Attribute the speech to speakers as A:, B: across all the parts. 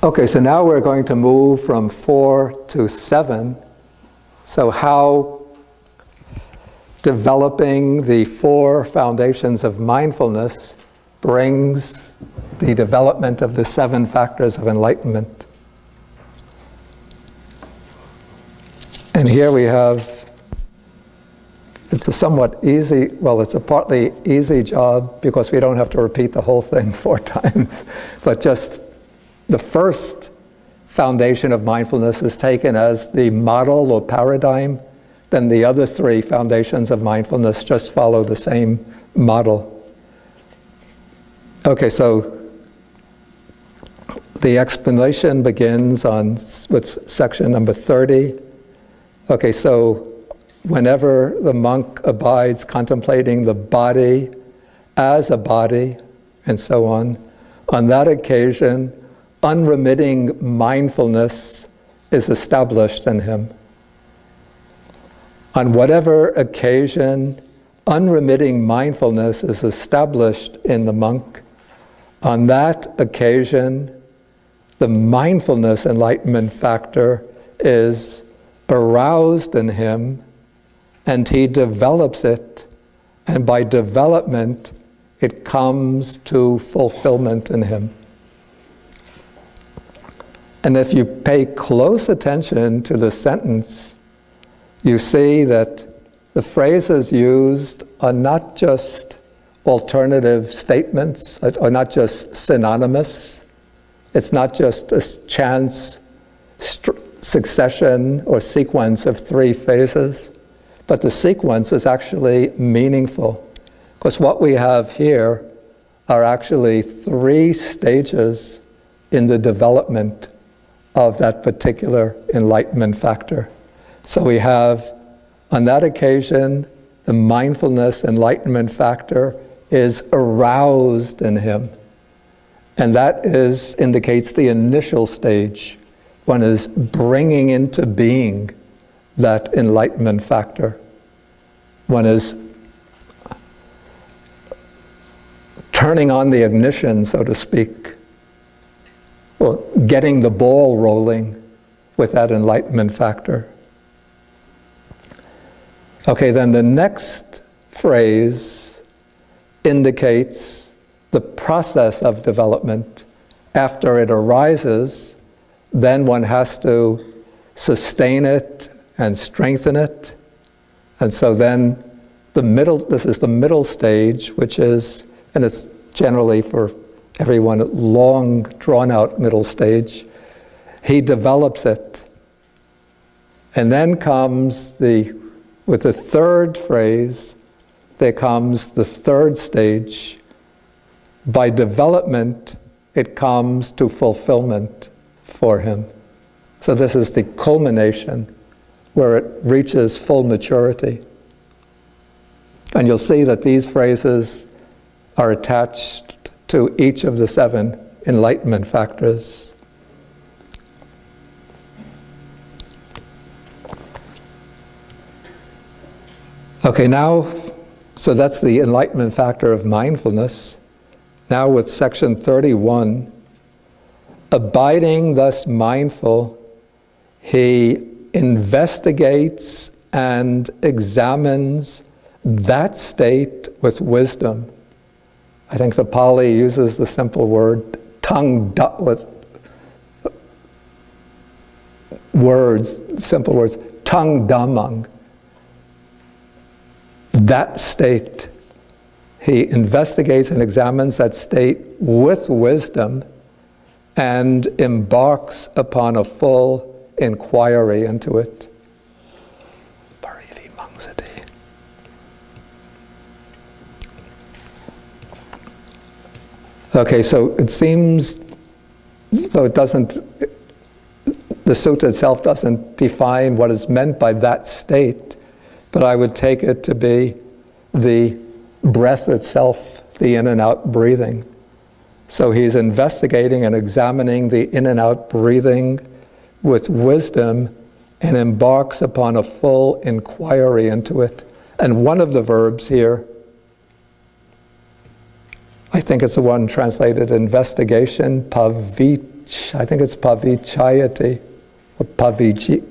A: Okay, so now we're going to move from 4 to 7. So how developing the 4 foundations of mindfulness brings the development of the 7 factors of enlightenment. And here we have, it's a somewhat easy, well, it's a partly easy job because we don't have to repeat the whole thing 4 times, but just the first foundation of mindfulness is taken as the model or paradigm. Then the other 3 foundations of mindfulness just follow the same model. Okay, so the explanation begins with section number 30. Okay, so whenever the monk abides contemplating the body as a body, and so on that occasion, unremitting mindfulness is established in him. On whatever occasion, unremitting mindfulness is established in the monk, on that occasion, the mindfulness enlightenment factor is aroused in him, and he develops it, and by development, it comes to fulfillment in him. And if you pay close attention to the sentence, you see that the phrases used are not just alternative statements, are not just synonymous. It's not just a chance succession or sequence of 3 phases, but the sequence is actually meaningful. Because what we have here are actually 3 stages in the development of that particular enlightenment factor. So we have, on that occasion, the mindfulness enlightenment factor is aroused in him. And that indicates the initial stage. One is bringing into being that enlightenment factor. One is turning on the ignition, so to speak, or getting the ball rolling with that enlightenment factor. Okay, then the next phrase indicates the process of development. After it arises, then one has to sustain it and strengthen it. And so then this is the middle stage, which is, and it's generally for everyone, a long, drawn-out middle stage. He develops it. And then comes with the third phrase, there comes the third stage. By development, it comes to fulfillment for him. So this is the culmination, where it reaches full maturity. And you'll see that these phrases are attached to each of the 7 enlightenment factors. Okay, now, so that's the enlightenment factor of mindfulness. Now with section 31, abiding thus mindful, he investigates and examines that state with wisdom. I think the Pali uses the simple word with simple words, tung dhammang. That state, he investigates and examines that state with wisdom and embarks upon a full inquiry into it. Okay, so it seems, though it doesn't, the sutta itself doesn't define what is meant by that state, but I would take it to be the breath itself, the in and out breathing. So he's investigating and examining the in and out breathing with wisdom and embarks upon a full inquiry into it. And one of the verbs here, I think it's the one translated investigation, pavitra. I think it's pavichayati, or pavichinati,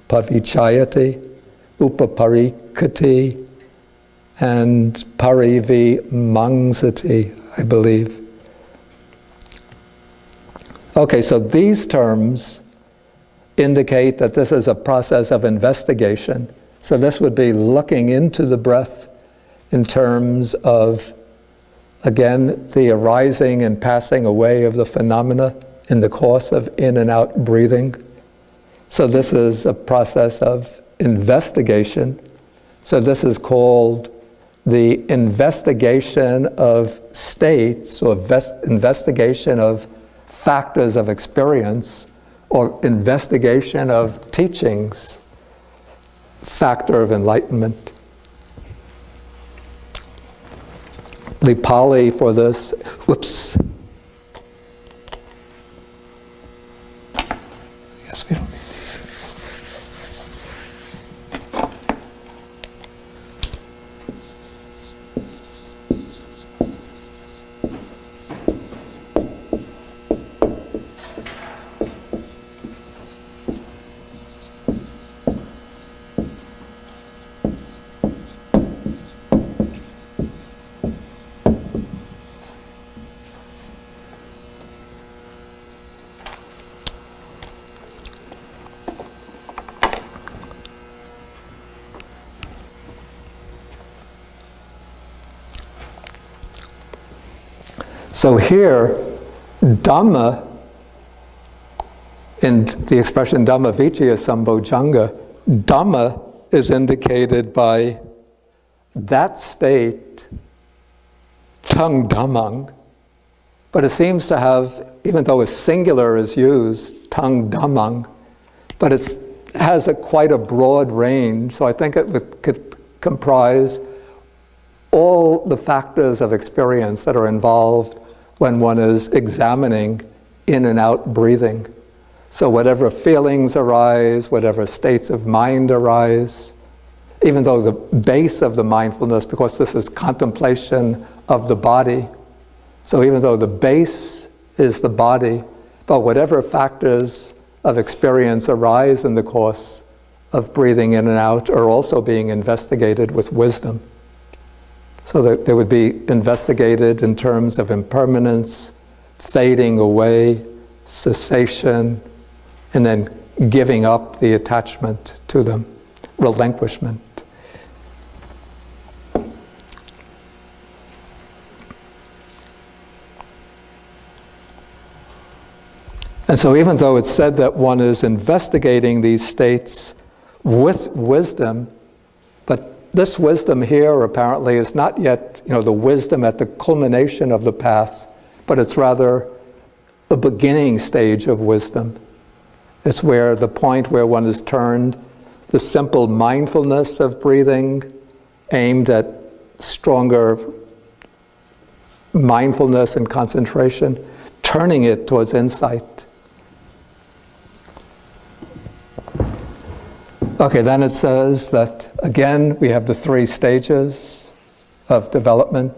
A: pavichayati, upaparikati, and parivimangsati, I believe. Okay, so these terms indicate that this is a process of investigation. So this would be looking into the breath in terms of, again, the arising and passing away of the phenomena in the course of in and out breathing. So this is a process of investigation. So this is called the investigation of states, or investigation of factors of experience, or investigation of teachings, factor of enlightenment. The Pali for this, Yes, we don't need these. So here, Dhamma, in the expression Dhamma-vicaya-sambojjhaṅga, Dhamma is indicated by that state, tung dhammang, but it seems to have, even though a singular is used, tung dhammang, but it has quite a broad range, so I think it could comprise all the factors of experience that are involved when one is examining in and out breathing. So whatever feelings arise, whatever states of mind arise, even though the base of the mindfulness, because this is contemplation of the body, so even though the base is the body, but whatever factors of experience arise in the course of breathing in and out are also being investigated with wisdom. So that they would be investigated in terms of impermanence, fading away, cessation, and then giving up the attachment to them, relinquishment. And so even though it's said that one is investigating these states with wisdom, but this wisdom here apparently is not yet, the wisdom at the culmination of the path, but it's rather a beginning stage of wisdom. It's where the point where one has turned the simple mindfulness of breathing, aimed at stronger mindfulness and concentration, turning it towards insight. Okay, then it says that, again, we have the three stages of development.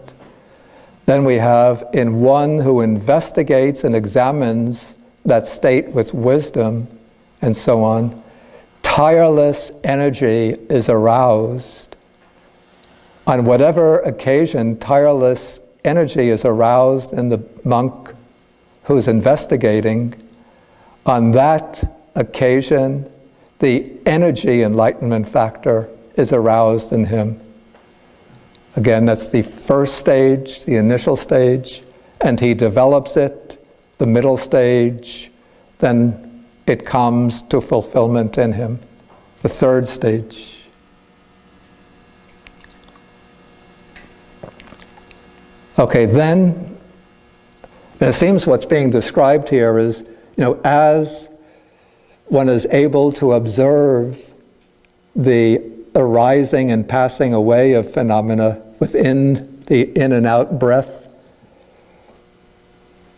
A: Then we have, in one who investigates and examines that state with wisdom, and so on, tireless energy is aroused. On whatever occasion tireless energy is aroused in the monk who's investigating, on that occasion, the energy enlightenment factor is aroused in him. Again, that's the first stage, the initial stage, and he develops it, the middle stage, then it comes to fulfillment in him, the third stage. Okay, then, and it seems what's being described here is, as one is able to observe the arising and passing away of phenomena within the in and out breath,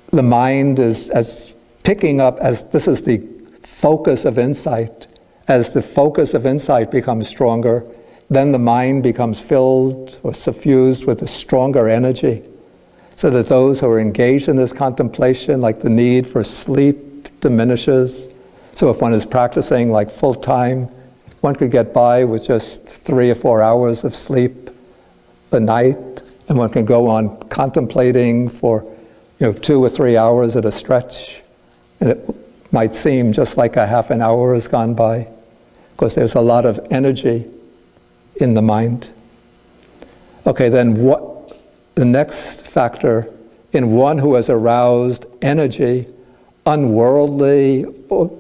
A: the mind is as picking up, as this is the focus of insight. As the focus of insight becomes stronger, then the mind becomes filled or suffused with a stronger energy, so that those who are engaged in this contemplation, like the need for sleep diminishes. So if one is practicing like full time, one could get by with just 3 or 4 hours of sleep a night, and one can go on contemplating for 2 or 3 hours at a stretch, and it might seem just like a half an hour has gone by, because there's a lot of energy in the mind. Okay, then what the next factor, in one who has aroused energy, unworldly,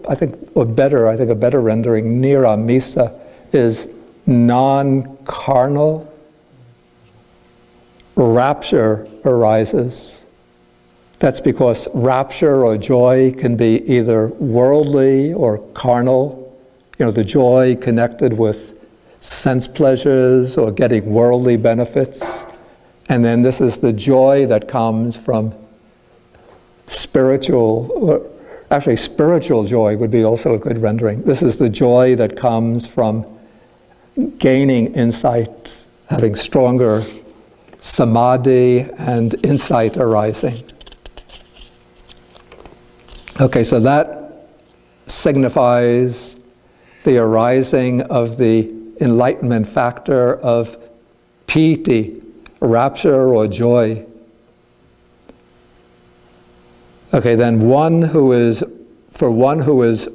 A: I think a better rendering, nira-misa, is non-carnal, rapture arises. That's because rapture or joy can be either worldly or carnal. The joy connected with sense pleasures or getting worldly benefits. And then this is the joy that comes from spiritual joy would be also a good rendering. This is the joy that comes from gaining insight, having stronger samadhi and insight arising. Okay, so that signifies the arising of the enlightenment factor of piti, rapture or joy. Okay, then for one who is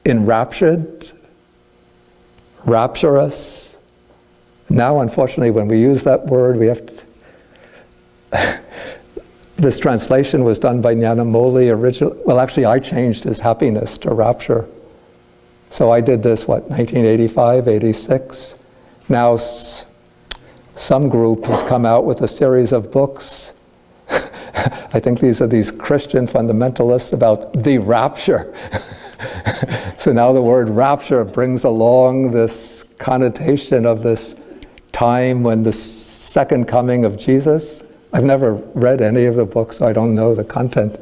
A: enraptured, rapturous. Now, unfortunately, when we use that word, we have to... This translation was done by Nyanamoli originally. Well, actually, I changed his happiness to rapture. So I did this, 1985, 86. Now, some group has come out with a series of books. I think these are these Christian fundamentalists about the rapture. So now the word rapture brings along this connotation of this time when the second coming of Jesus. I've never read any of the books, so I don't know the content.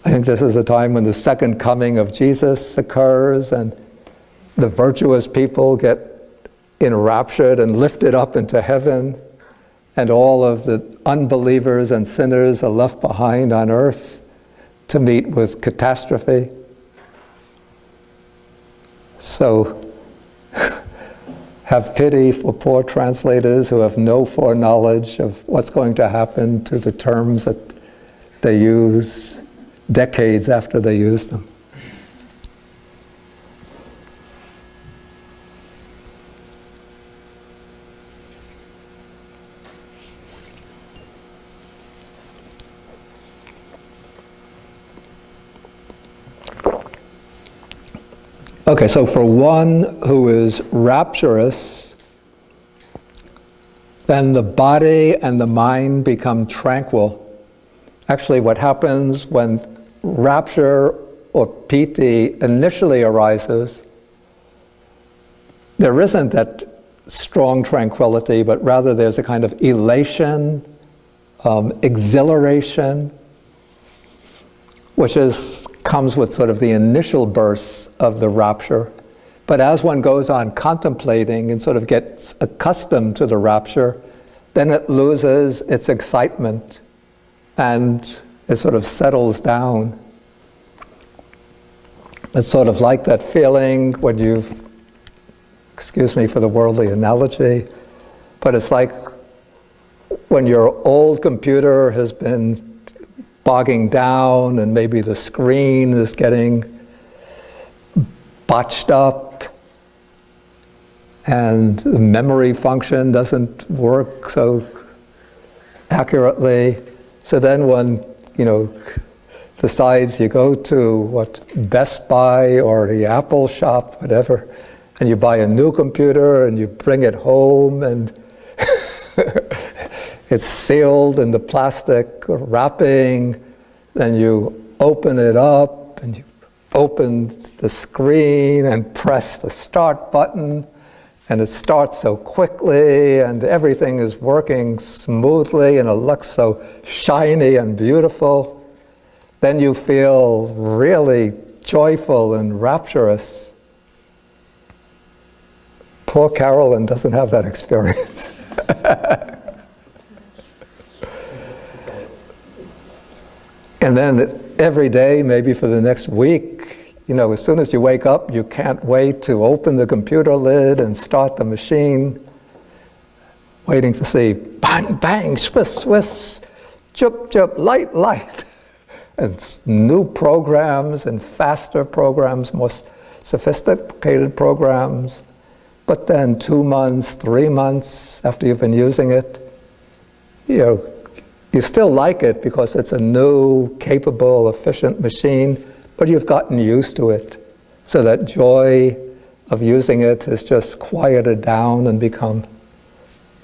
A: I think this is a time when the second coming of Jesus occurs and the virtuous people get enraptured and lifted up into heaven, and all of the unbelievers and sinners are left behind on earth to meet with catastrophe. So, have pity for poor translators who have no foreknowledge of what's going to happen to the terms that they use decades after they use them. Okay, so for one who is rapturous, then the body and the mind become tranquil. Actually, what happens when rapture or piti initially arises, there isn't that strong tranquility, but rather there's a kind of elation, exhilaration, which comes with sort of the initial bursts of the rapture. But as one goes on contemplating and sort of gets accustomed to the rapture, then it loses its excitement and it sort of settles down. It's sort of like that feeling when excuse me for the worldly analogy, but it's like when your old computer has been bogging down and maybe the screen is getting botched up and the memory function doesn't work so accurately. So then one, decides you go to Best Buy or the Apple shop, whatever, and you buy a new computer and you bring it home and it's sealed in the plastic wrapping, then you open it up and you open the screen and press the start button, and it starts so quickly and everything is working smoothly and it looks so shiny and beautiful. Then you feel really joyful and rapturous. Poor Carolyn doesn't have that experience. And then every day, maybe for the next week, you know, as soon as you wake up, you can't wait to open the computer lid and start the machine, waiting to see bang, bang, swiss, swiss, chup, chup, light, light. And new programs and faster programs, more sophisticated programs. But then 2 months, 3 months after you've been using it, you know, you still like it because it's a new, capable, efficient machine, but you've gotten used to it. So that joy of using it has just quieted down and become,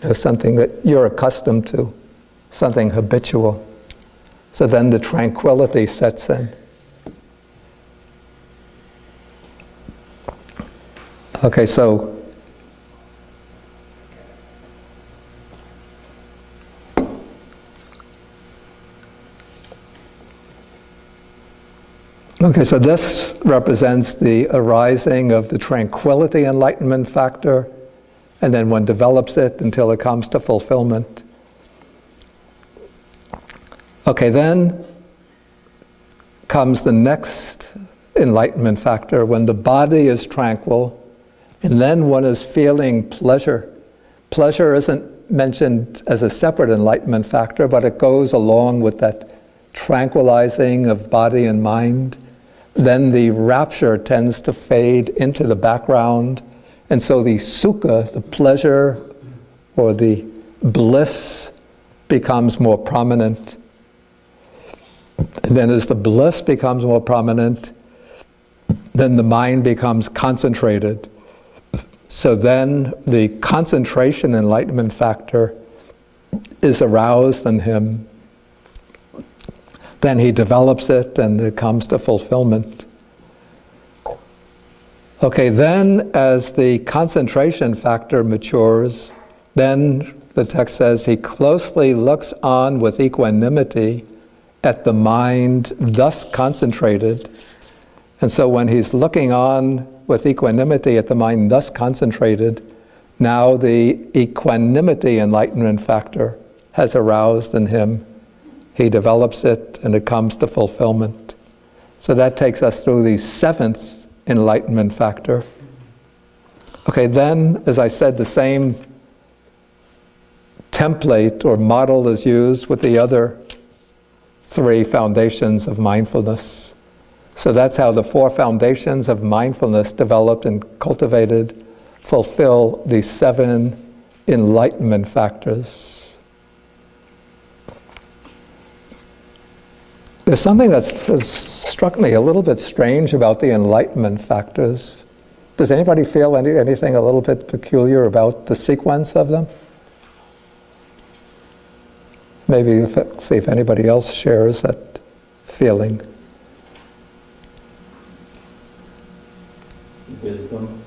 A: you know, something that you're accustomed to, something habitual. So then the tranquility sets in. Okay, so this represents the arising of the tranquility enlightenment factor, and then one develops it until it comes to fulfillment. Okay, then comes the next enlightenment factor, when the body is tranquil, and then one is feeling pleasure. Pleasure isn't mentioned as a separate enlightenment factor, but it goes along with that tranquilizing of body and mind. Then the rapture tends to fade into the background, and so the sukha, the pleasure or the bliss, becomes more prominent. And then as the bliss becomes more prominent, then the mind becomes concentrated. So then the concentration enlightenment factor is aroused in him. Then he develops it and it comes to fulfillment. Okay, then as the concentration factor matures, then the text says he closely looks on with equanimity at the mind thus concentrated. And so when he's looking on with equanimity at the mind thus concentrated, now the equanimity enlightenment factor has aroused in him. He develops it and it comes to fulfillment. So that takes us through the 7th enlightenment factor. Okay, then, as I said, the same template or model is used with the other 3 foundations of mindfulness. So that's how the 4 foundations of mindfulness developed and cultivated fulfill the 7 enlightenment factors. There's something that's struck me a little bit strange about the enlightenment factors. Does anybody feel anything a little bit peculiar about the sequence of them? Maybe see if anybody else shares that feeling.
B: Wisdom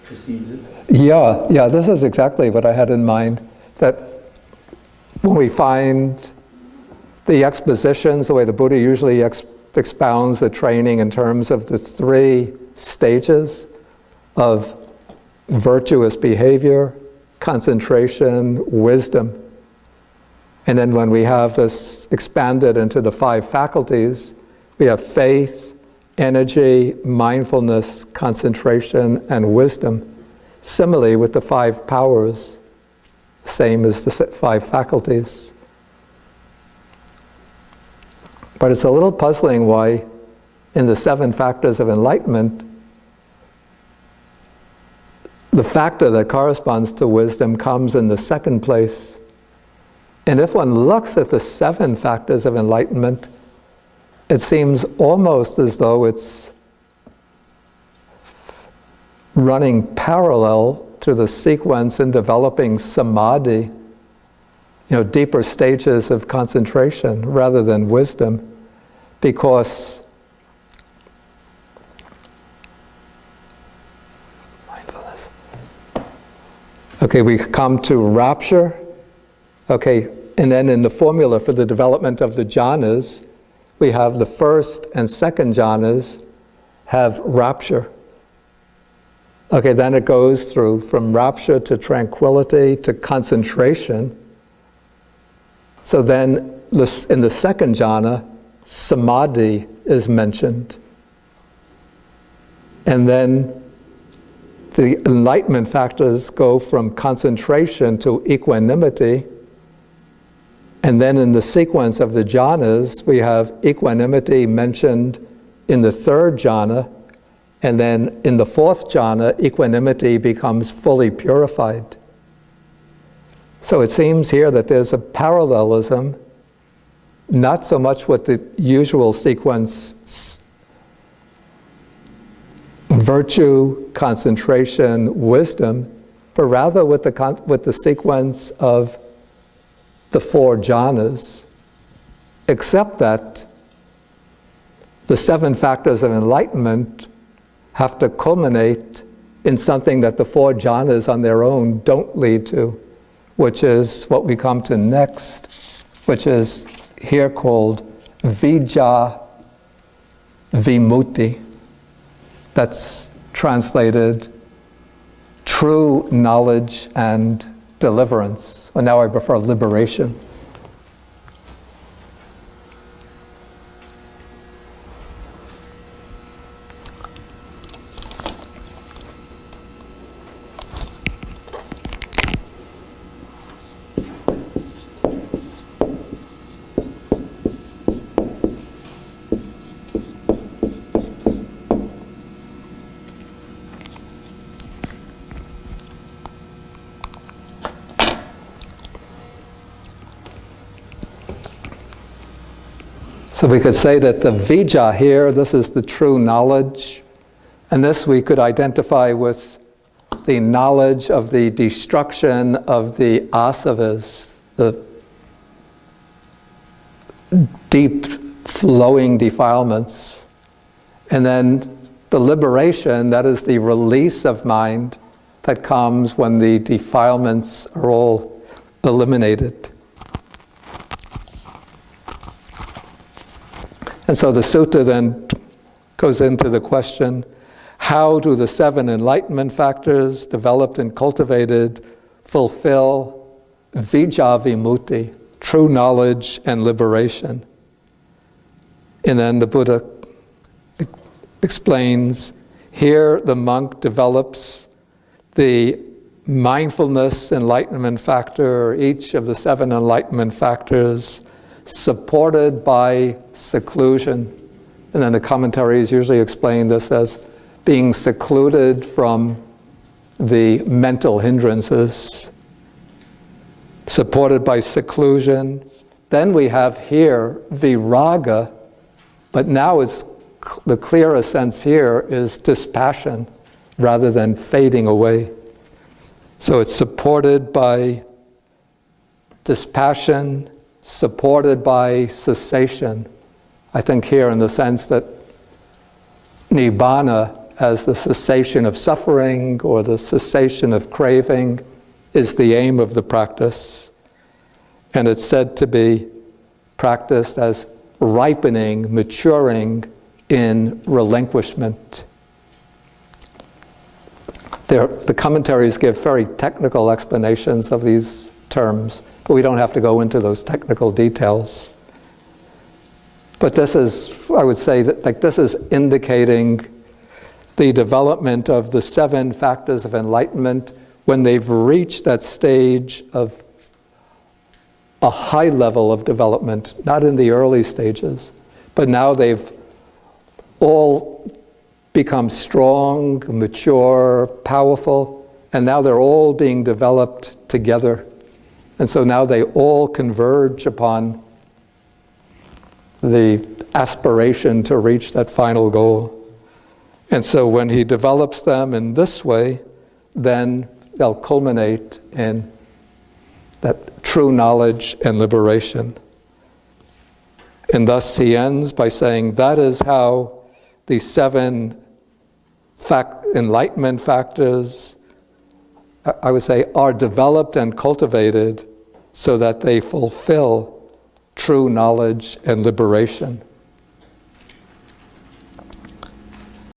B: precedes it?
A: Yeah, this is exactly what I had in mind. That when we find the expositions, the way the Buddha usually expounds the training in terms of the 3 stages of virtuous behavior, concentration, wisdom. And then when we have this expanded into the 5 faculties, we have faith, energy, mindfulness, concentration, and wisdom. Similarly with the 5 powers, same as the 5 faculties. But it's a little puzzling why in the 7 factors of enlightenment, the factor that corresponds to wisdom comes in the 2nd place. And if one looks at the 7 factors of enlightenment, it seems almost as though it's running parallel to the sequence in developing samadhi, deeper stages of concentration rather than wisdom, because mindfulness. Okay, we come to rapture. Okay, and then in the formula for the development of the jhanas, we have the 1st and 2nd jhanas have rapture. Okay, then it goes through from rapture to tranquility to concentration. So then in the second jhana, samadhi is mentioned. And then the enlightenment factors go from concentration to equanimity. And then in the sequence of the jhanas, we have equanimity mentioned in the third jhana. And then in the fourth jhana, equanimity becomes fully purified. So it seems here that there's a parallelism, not so much with the usual sequence, virtue, concentration, wisdom, but rather with the sequence of the four jhanas, except that the seven factors of enlightenment have to culminate in something that the four jhanas on their own don't lead to, which is what we come to next, which is here called vijjā-vimutti. That's translated true knowledge and deliverance. Well, now I prefer liberation. So we could say that the vijja here, this is the true knowledge, and this we could identify with the knowledge of the destruction of the asavas, the deep flowing defilements, and then the liberation, that is the release of mind that comes when the defilements are all eliminated. And so the sutta then goes into the question, how do the seven enlightenment factors developed and cultivated fulfill vijjā-vimutti, true knowledge and liberation? And then the Buddha explains, here the monk develops the mindfulness enlightenment factor, each of the seven enlightenment factors, supported by seclusion. And then the commentaries usually explain this as being secluded from the mental hindrances, supported by seclusion. Then we have here viraga, but now it's the clearest sense here is dispassion rather than fading away. So it's supported by dispassion, supported by cessation. I think here in the sense that nibbana, as the cessation of suffering or the cessation of craving, is the aim of the practice. And it's said to be practiced as ripening, maturing in relinquishment. The commentaries give very technical explanations of these terms, but we don't have to go into those technical details. But this is, I would say, that like this is indicating the development of the seven factors of enlightenment when they've reached that stage of a high level of development, not in the early stages, but now they've all become strong, mature, powerful, and now they're all being developed together. And so now they all converge upon the aspiration to reach that final goal. And so when he develops them in this way, then they'll culminate in that true knowledge and liberation. And thus he ends by saying that is how the seven enlightenment factors, I would say, are developed and cultivated so that they fulfill true knowledge and liberation.